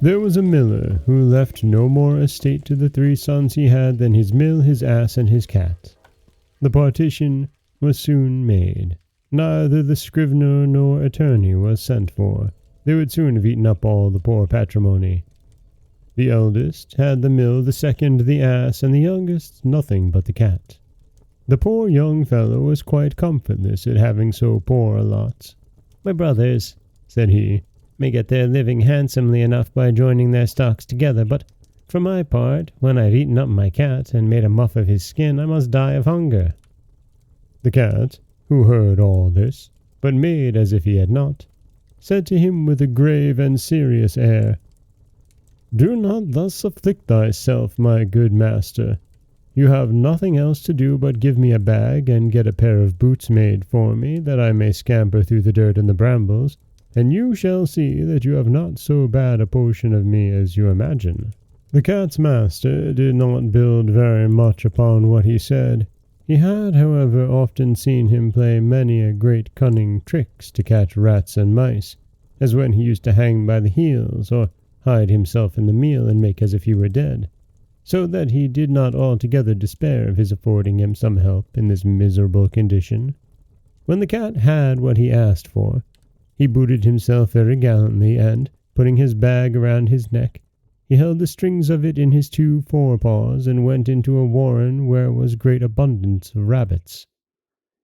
There was a miller who left no more estate to the 3 sons he had than his mill, his ass, and his cat. The partition was soon made. Neither the scrivener nor attorney was sent for. They would soon have eaten up all the poor patrimony. The eldest had the mill, the second the ass, and the youngest nothing but the cat. The poor young fellow was quite comfortless at having so poor a lot. "My brothers," said he, "may get their living handsomely enough by joining their stocks together, but for my part, when I've eaten up my cat and made a muff of his skin, I must die of hunger." The cat, who heard all this, but made as if he had not, said to him with a grave and serious air, "Do not thus afflict thyself, my good master. You have nothing else to do but give me a bag and get a pair of boots made for me, that I may scamper through the dirt and the brambles, and you shall see that you have not so bad a portion of me as you imagine." The cat's master did not build very much upon what he said. He had, however, often seen him play many a great cunning tricks to catch rats and mice, as when he used to hang by the heels, or hide himself in the meal and make as if he were dead, so that he did not altogether despair of his affording him some help in this miserable condition. When the cat had what he asked for, he booted himself very gallantly, and, putting his bag around his neck, he held the strings of it in his 2 forepaws, and went into a warren where was great abundance of rabbits.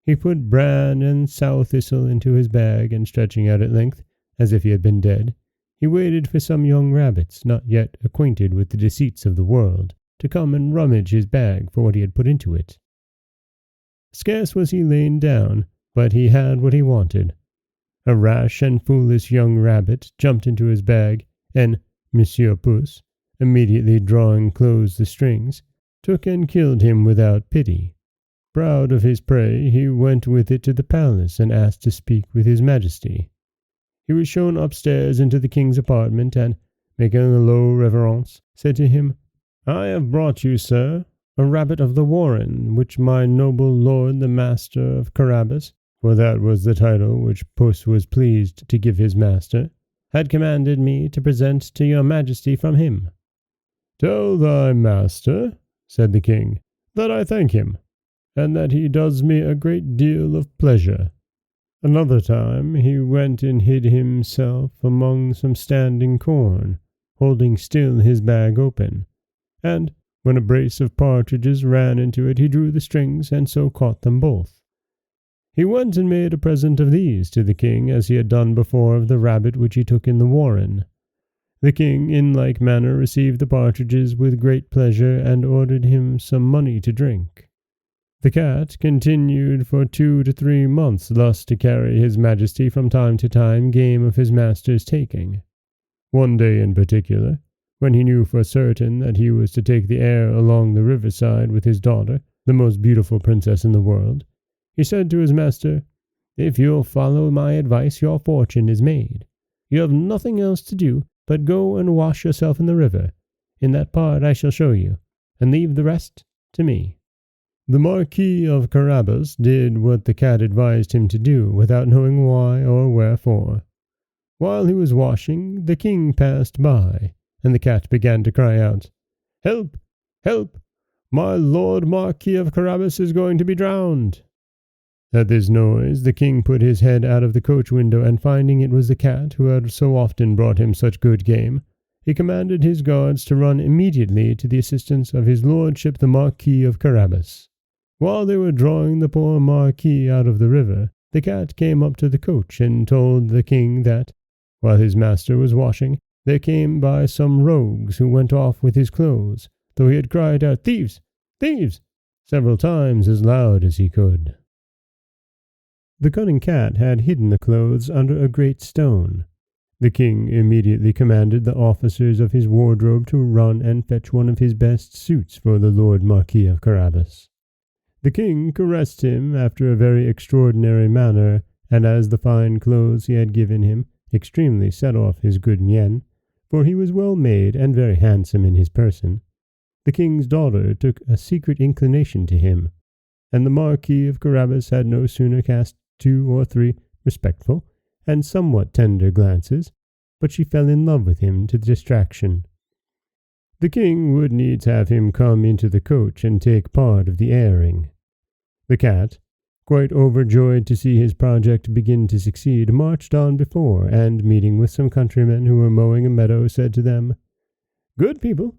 He put bran and sow thistle into his bag, and stretching out at length, as if he had been dead, he waited for some young rabbits, not yet acquainted with the deceits of the world, to come and rummage his bag for what he had put into it. Scarce was he lain down, but he had what he wanted. A rash and foolish young rabbit jumped into his bag, and Monsieur Puss, immediately drawing close the strings, took and killed him without pity. Proud of his prey, he went with it to the palace, and asked to speak with his majesty. He was shown upstairs into the king's apartment, and, making a low reverence, said to him, "I have brought you, sir, a rabbit of the warren, which my noble lord the master of Carabas," for that was the title which Puss was pleased to give his master, "had commanded me to present to your majesty from him." "Tell thy master," said the king, "that I thank him, and that he does me a great deal of pleasure." Another time he went and hid himself among some standing corn, holding still his bag open, and, when a brace of partridges ran into it, he drew the strings, and so caught them both. He went and made a present of these to the king, as he had done before of the rabbit which he took in the warren. The king in like manner received the partridges with great pleasure, and ordered him some money to drink. The cat continued for 2 to 3 months thus to carry his majesty from time to time game of his master's taking. One day in particular, when he knew for certain that he was to take the air along the riverside with his daughter, the most beautiful princess in the world, he said to his master, "If you'll follow my advice, your fortune is made. You have nothing else to do but go and wash yourself in the river. In that part I shall show you, and leave the rest to me." The Marquis of Carabas did what the cat advised him to do, without knowing why or wherefore. While he was washing, the king passed by, and the cat began to cry out, "Help! Help! My lord Marquis of Carabas is going to be drowned." At this noise the king put his head out of the coach window, and finding it was the cat who had so often brought him such good game, he commanded his guards to run immediately to the assistance of his lordship the Marquis of Carabas. While they were drawing the poor Marquis out of the river, the cat came up to the coach and told the king that, while his master was washing, there came by some rogues who went off with his clothes, though he had cried out, "Thieves! Thieves!" several times as loud as he could. The cunning cat had hidden the clothes under a great stone. The king immediately commanded the officers of his wardrobe to run and fetch one of his best suits for the Lord Marquis of Carabas. The king caressed him after a very extraordinary manner, and as the fine clothes he had given him extremely set off his good mien, for he was well made and very handsome in his person, the king's daughter took a secret inclination to him, and the Marquis of Carabas had no sooner cast 2 or 3 respectful and somewhat tender glances, but she fell in love with him to distraction. The king would needs have him come into the coach and take part of the airing. The cat, quite overjoyed to see his project begin to succeed, marched on before, and meeting with some countrymen who were mowing a meadow, said to them, "Good people,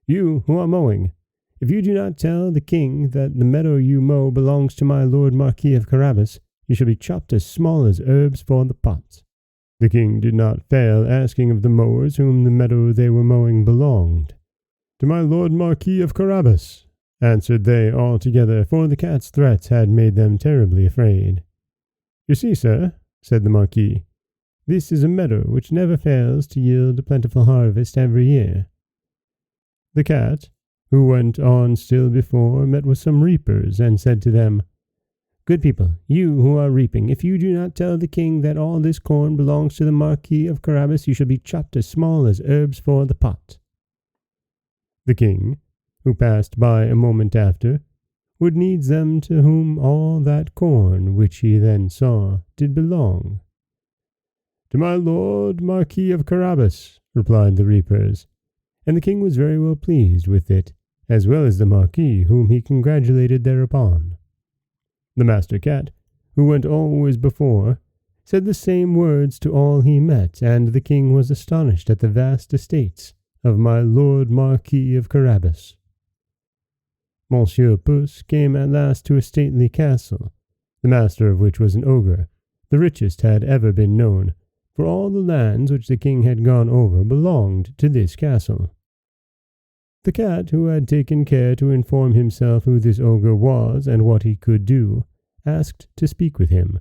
you who are mowing, if you do not tell the king that the meadow you mow belongs to my lord Marquis of Carabas, you shall be chopped as small as herbs for the pot." The king did not fail asking of the mowers whom the meadow they were mowing belonged. "To my lord Marquis of Carabas," answered they all together, for the cat's threats had made them terribly afraid. "You see, sir," said the Marquis, "this is a meadow which never fails to yield a plentiful harvest every year." The cat, who went on still before, met with some reapers, and said to them, "Good people, you who are reaping, if you do not tell the king that all this corn belongs to the Marquis of Carabas, you shall be chopped as small as herbs for the pot." The king, who passed by a moment after, would needs them to whom all that corn which he then saw did belong. "To my lord Marquis of Carabas," replied the reapers, and the king was very well pleased with it, as well as the Marquis, whom he congratulated thereupon. The master cat, who went always before, said the same words to all he met, and the king was astonished at the vast estates of my lord Marquis of Carabas. Monsieur Puss came at last to a stately castle, the master of which was an ogre, the richest had ever been known, for all the lands which the king had gone over belonged to this castle. The cat, who had taken care to inform himself who this ogre was and what he could do, asked to speak with him,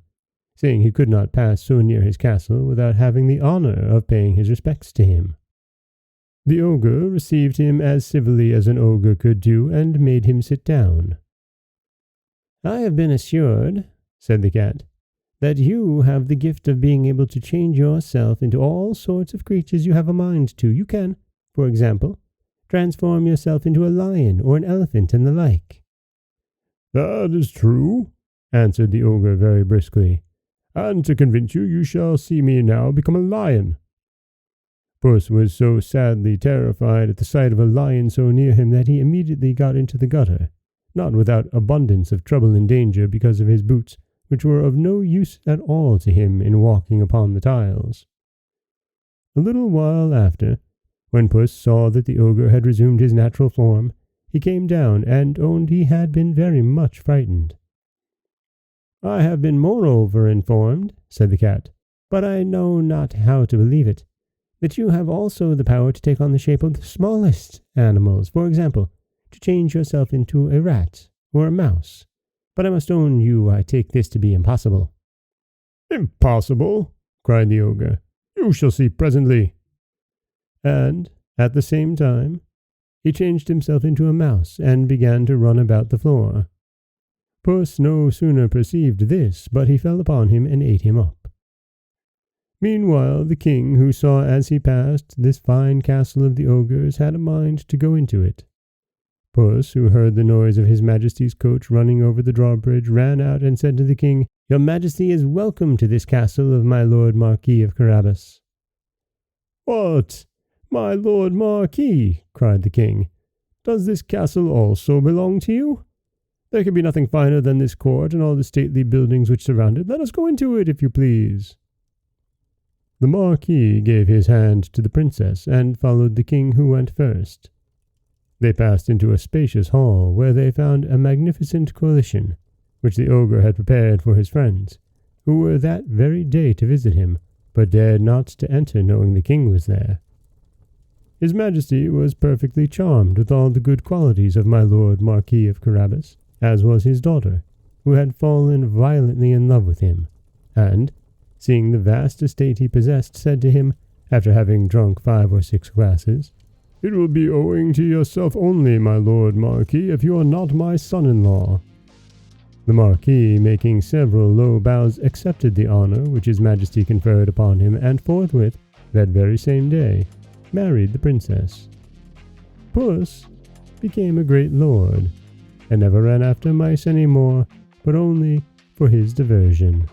saying he could not pass so near his castle without having the honor of paying his respects to him. The ogre received him as civilly as an ogre could do, and made him sit down. "I have been assured," said the cat, "that you have the gift of being able to change yourself into all sorts of creatures you have a mind to. You can, for example, transform yourself into a lion or an elephant and the like." "That is true," answered the ogre very briskly, "and to convince you, you shall see me now become a lion." Puss was so sadly terrified at the sight of a lion so near him that he immediately got into the gutter, not without abundance of trouble and danger because of his boots, which were of no use at all to him in walking upon the tiles. A little while after, when Puss saw that the ogre had resumed his natural form, he came down and owned he had been very much frightened. "I have been moreover informed," said the cat, "but I know not how to believe it, that you have also the power to take on the shape of the smallest animals, for example, to change yourself into a rat or a mouse. But I must own I take this to be impossible." "Impossible!" cried the ogre. "You shall see presently." And, at the same time, he changed himself into a mouse, and began to run about the floor. Puss no sooner perceived this, but he fell upon him and ate him up. Meanwhile the king, who saw as he passed this fine castle of the ogres, had a mind to go into it. Puss, who heard the noise of his majesty's coach running over the drawbridge, ran out and said to the king, "Your majesty is welcome to this castle of my lord Marquis of Carabas." "What, my lord Marquis," cried the king, "does this castle also belong to you? There can be nothing finer than this court and all the stately buildings which surround it. Let us go into it, if you please." The Marquis gave his hand to the princess, and followed the king, who went first. They passed into a spacious hall, where they found a magnificent collation, which the ogre had prepared for his friends, who were that very day to visit him, but dared not to enter, knowing the king was there. His majesty was perfectly charmed with all the good qualities of my lord Marquis of Carabas, as was his daughter, who had fallen violently in love with him, and, seeing the vast estate he possessed, said to him, after having drunk 5 or 6 glasses, "It will be owing to yourself only, my lord Marquis, if you are not my son-in-law." The Marquis, making several low bows, accepted the honor which his majesty conferred upon him, and forthwith, that very same day, married the princess. Puss became a great lord, and never ran after mice any more, but only for his diversion.